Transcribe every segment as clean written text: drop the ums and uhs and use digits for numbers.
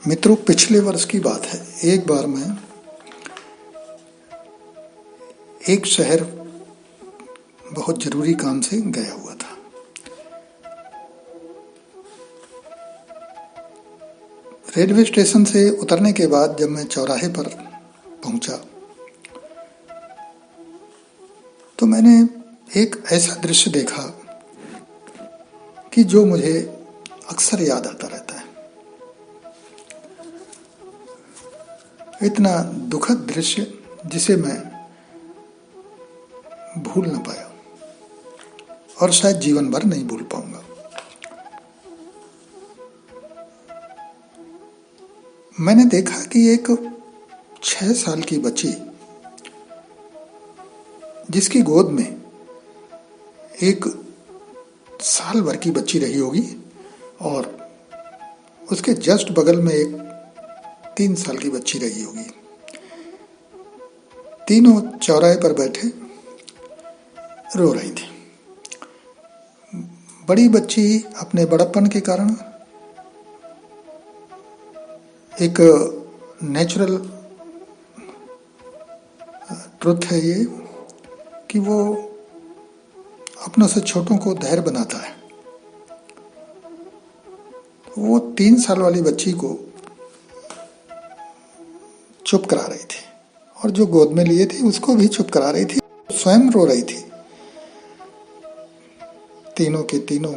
मित्रों, पिछले वर्ष की बात है। एक बार मैं एक शहर बहुत जरूरी काम से गया हुआ था। रेलवे स्टेशन से उतरने के बाद जब मैं चौराहे पर पहुंचा तो मैंने एक ऐसा दृश्य देखा कि जो मुझे अक्सर याद आता रहता है। इतना दुखद दृश्य जिसे मैं भूल न पाया और शायद जीवन भर नहीं भूल पाऊंगा। मैंने देखा कि एक 6 साल की बच्ची जिसकी गोद में एक साल भर की बच्ची रही होगी और उसके जस्ट बगल में एक 3 साल की बच्ची रही होगी, तीनों चौराहे पर बैठे रो रही थी। बड़ी बच्ची अपने बड़प्पन के कारण एक नेचुरल ट्रुथ है ये कि वो अपनों से छोटों को धैर्य बनाता है। वो 3 साल वाली बच्ची को चुप करा रही थी और जो गोद में लिए थे उसको भी चुप करा रही थी। स्वयं रो रही थी। तीनों के तीनों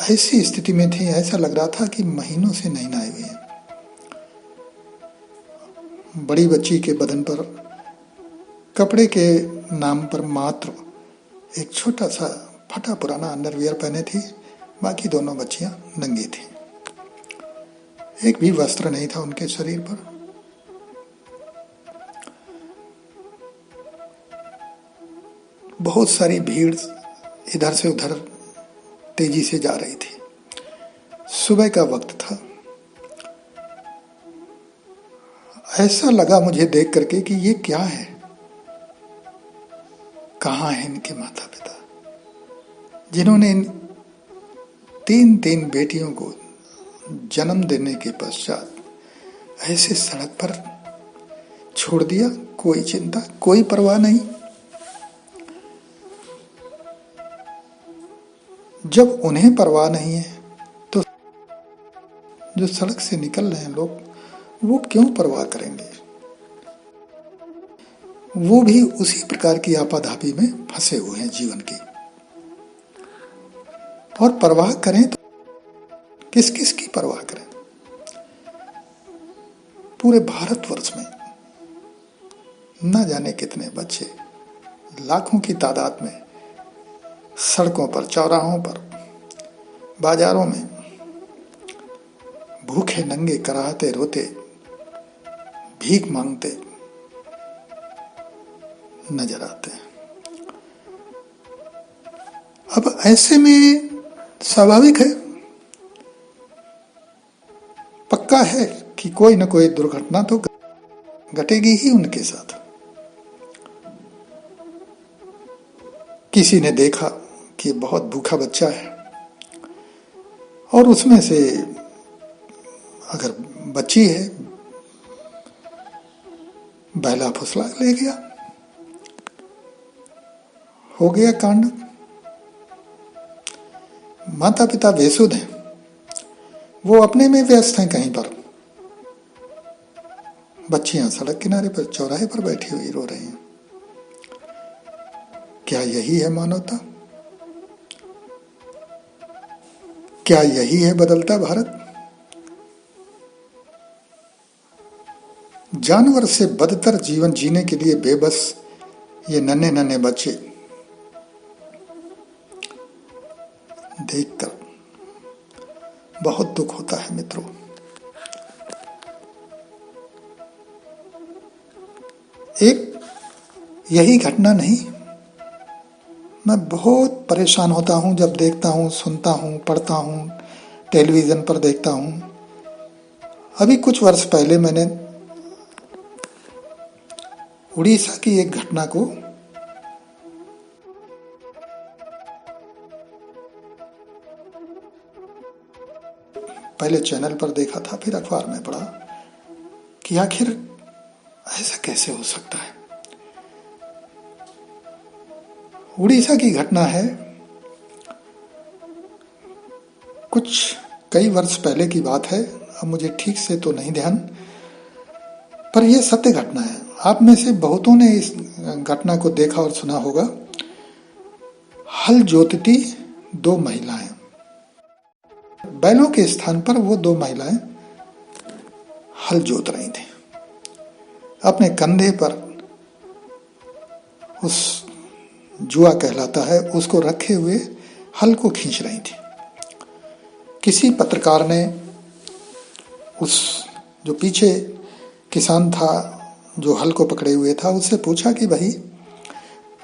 ऐसी स्थिति में थी, ऐसा लग रहा था कि महीनों से नहीं नहाए हुए हैं। बड़ी बच्ची के बदन पर कपड़े के नाम पर मात्र एक छोटा सा फटा पुराना अंडरवियर पहने थी। बाकी दोनों बच्चियां नंगी थी। एक भी वस्त्र नहीं था उनके शरीर पर। बहुत सारी भीड़ इधर से उधर तेजी से जा रही थी। सुबह का वक्त था। ऐसा लगा मुझे देख करके कि ये क्या है, कहाँ हैं इनके माता पिता जिन्होंने इन 3 बेटियों को जन्म देने के पश्चात ऐसे सड़क पर छोड़ दिया। कोई चिंता, कोई परवाह नहीं। जब उन्हें परवाह नहीं है तो जो सड़क से निकल रहे हैं लोग, वो क्यों परवाह करेंगे? वो भी उसी प्रकार की आपाधापी में फंसे हुए हैं जीवन की। और परवाह करें तो किस किस की परवाह करें? पूरे भारतवर्ष में न जाने कितने बच्चे लाखों की तादाद में सड़कों पर, चौराहों पर, बाजारों में भूखे नंगे कराहते रोते भीख मांगते नजर आते हैं। अब ऐसे में स्वाभाविक है, पक्का है कि कोई न कोई दुर्घटना तो घटेगी ही उनके साथ। किसी ने देखा कि बहुत भूखा बच्चा है और उसमें से अगर बच्ची है, बैला फुसला ले गया, हो गया कांड। माता पिता बेसुध हैं, वो अपने में व्यस्त हैं कहीं पर। बच्चियां सड़क किनारे पर, चौराहे पर बैठी हुई रो रही हैं। क्या यही है मानवता? क्या यही है बदलता भारत? जानवर से बदतर जीवन जीने के लिए बेबस ये नन्हे नन्हे बच्चे देखकर बहुत दुख होता है मित्रों। एक यही घटना नहीं, मैं बहुत परेशान होता हूं जब देखता हूं, सुनता हूं, पढ़ता हूं, टेलीविजन पर देखता हूं। अभी कुछ वर्ष पहले मैंने उड़ीसा की एक घटना को पहले चैनल पर देखा था, फिर अखबार में पढ़ा कि आखिर ऐसा कैसे हो सकता है। उड़ीसा की घटना है, कुछ कई वर्ष पहले की बात है, अब मुझे ठीक से तो नहीं ध्यान, पर यह सत्य घटना है। आप में से बहुतों ने इस घटना को देखा और सुना होगा। हल जोतती दो महिलाएं, बैलों के स्थान पर वो दो महिलाएं हल जोत रही थी। अपने कंधे पर उस जुआ कहलाता है उसको रखे हुए हल को खींच रही थी। किसी पत्रकार ने उस जो पीछे किसान था जो हल को पकड़े हुए था उससे पूछा कि भाई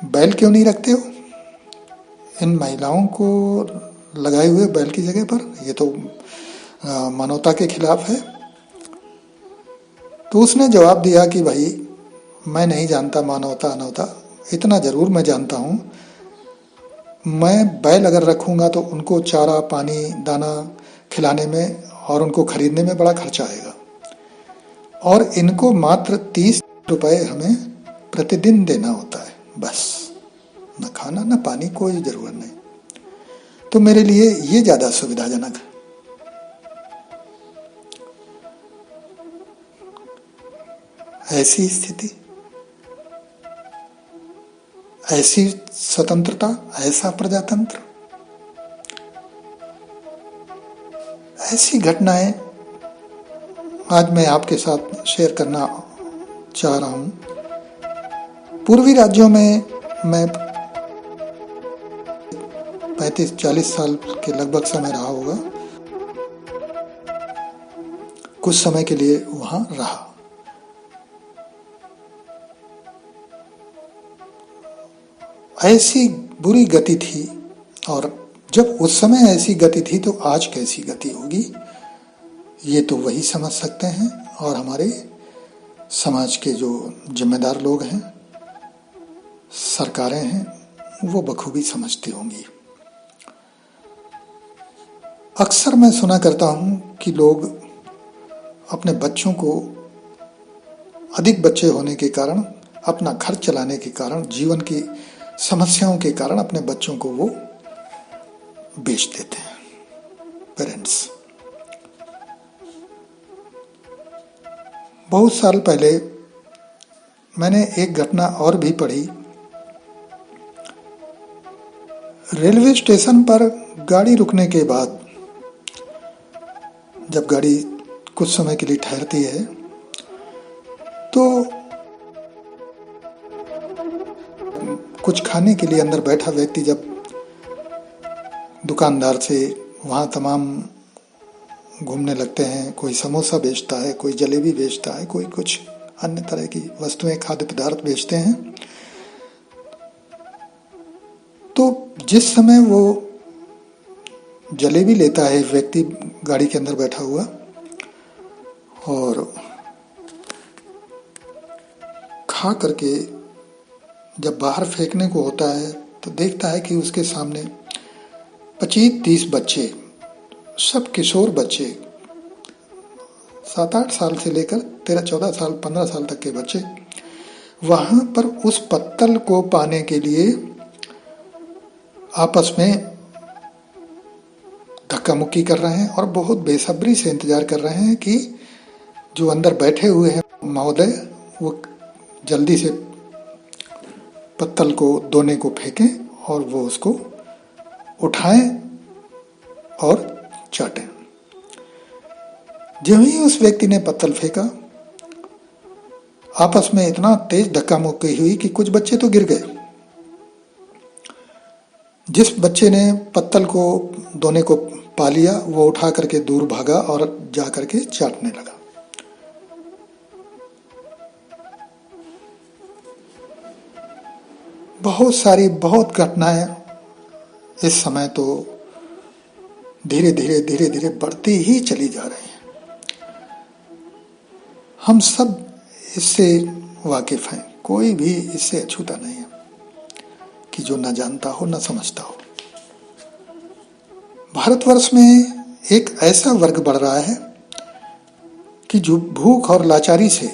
बैल क्यों नहीं रखते हो इन महिलाओं को लगाए हुए बैल की जगह पर, ये तो मानवता के खिलाफ है। तो उसने जवाब दिया कि भाई मैं नहीं जानता मानवता अनवता, इतना जरूर मैं जानता हूँ, मैं बैल अगर रखूँगा तो उनको चारा पानी दाना खिलाने में और उनको खरीदने में बड़ा खर्चा आएगा, और इनको मात्र 30 रुपए हमें प्रतिदिन देना होता है, बस न खाना न पानी, कोई जरूरत नहीं। तो मेरे लिए ये ज्यादा सुविधाजनक है। ऐसी स्थिति, ऐसी स्वतंत्रता, ऐसा प्रजातंत्र, ऐसी घटनाएं आज मैं आपके साथ शेयर करना चाह रहा हूं। पूर्वी राज्यों में मैं 35-40 साल के लगभग समय रहा होगा, कुछ समय के लिए वहां रहा। ऐसी बुरी गति थी, और जब उस समय ऐसी गति थी तो आज कैसी गति होगी ये तो वही समझ सकते हैं, और हमारे समाज के जो जिम्मेदार लोग हैं, सरकारें हैं, वो बखूबी समझती होंगी। अक्सर मैं सुना करता हूं कि लोग अपने बच्चों को, अधिक बच्चे होने के कारण, अपना खर्च चलाने के कारण, जीवन की समस्याओं के कारण अपने बच्चों को वो बेच देते हैं, पेरेंट्स। बहुत साल पहले मैंने एक घटना और भी पढ़ी। रेलवे स्टेशन पर गाड़ी रुकने के बाद जब गाड़ी कुछ समय के लिए ठहरती है तो कुछ खाने के लिए अंदर बैठा व्यक्ति जब दुकानदार से वहाँ तमाम घूमने लगते हैं, कोई समोसा बेचता है, कोई जलेबी बेचता है, कोई कुछ अन्य तरह की वस्तुएं, खाद्य पदार्थ बेचते हैं, तो जिस समय वो जलेबी लेता है व्यक्ति गाड़ी के अंदर बैठा हुआ और खा करके जब बाहर फेंकने को होता है तो देखता है कि उसके सामने 25-30 बच्चे, सब किशोर बच्चे, 7-8 साल से लेकर 13-14 साल 15 साल तक के बच्चे वहां पर उस पत्तल को पाने के लिए आपस में धक्का मुक्की कर रहे हैं और बहुत बेसब्री से इंतजार कर रहे हैं कि जो अंदर बैठे हुए हैं महोदय वो जल्दी से पत्तल को दोने को फेंकें और वो उसको उठाएं और चाटें। जब ही उस व्यक्ति ने पत्तल फेंका, आपस में इतना तेज धक्का मुक्की हुई कि कुछ बच्चे तो गिर गए। जिस बच्चे ने पत्तल को दोने को पा लिया वो उठा करके दूर भागा और जा करके चाटने लगा। बहुत घटनाएं इस समय तो धीरे धीरे बढ़ती ही चली जा रही हैं। हम सब इससे वाकिफ हैं, कोई भी इससे अछूता नहीं है कि जो न जानता हो न समझता हो। भारतवर्ष में एक ऐसा वर्ग बढ़ रहा है कि जो भूख और लाचारी से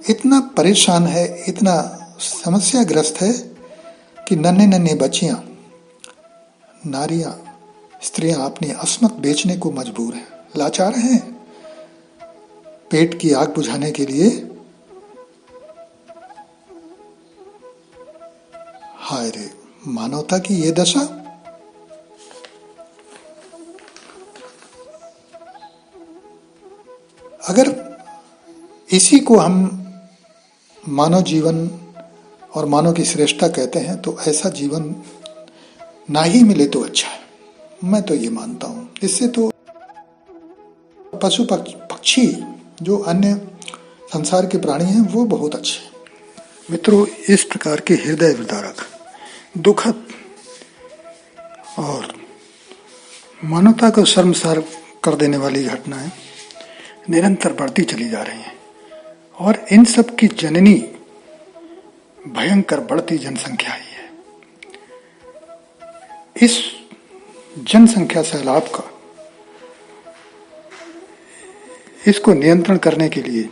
इतना परेशान है, इतना समस्याग्रस्त है कि नन्हे नन्हे बच्चियां, नारियां, स्त्रियां अपनी अस्मत बेचने को मजबूर हैं, लाचार हैं पेट की आग बुझाने के लिए। हाय रे मानवता की ये दशा। अगर इसी को हम मानव जीवन और मानव की श्रेष्ठता कहते हैं तो ऐसा जीवन ना ही मिले तो अच्छा है, मैं तो ये मानता हूं। इससे तो पशु पक्षी जो अन्य संसार के प्राणी हैं वो बहुत अच्छे। मित्रों, इस प्रकार के हृदय विदारक, दुखद और मानवता को शर्मसार कर देने वाली घटनाएं निरंतर बढ़ती चली जा रही हैं और इन सब की जननी भयंकर बढ़ती जनसंख्या ही है। इस जनसंख्या सैलाब का, इसको नियंत्रण करने के लिए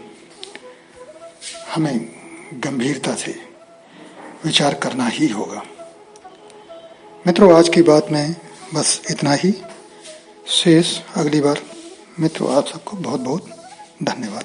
हमें गंभीरता से विचार करना ही होगा। मित्रों, आज की बात में बस इतना ही। शेष अगली बार। मित्रों, आप सबको बहुत बहुत धन्यवाद।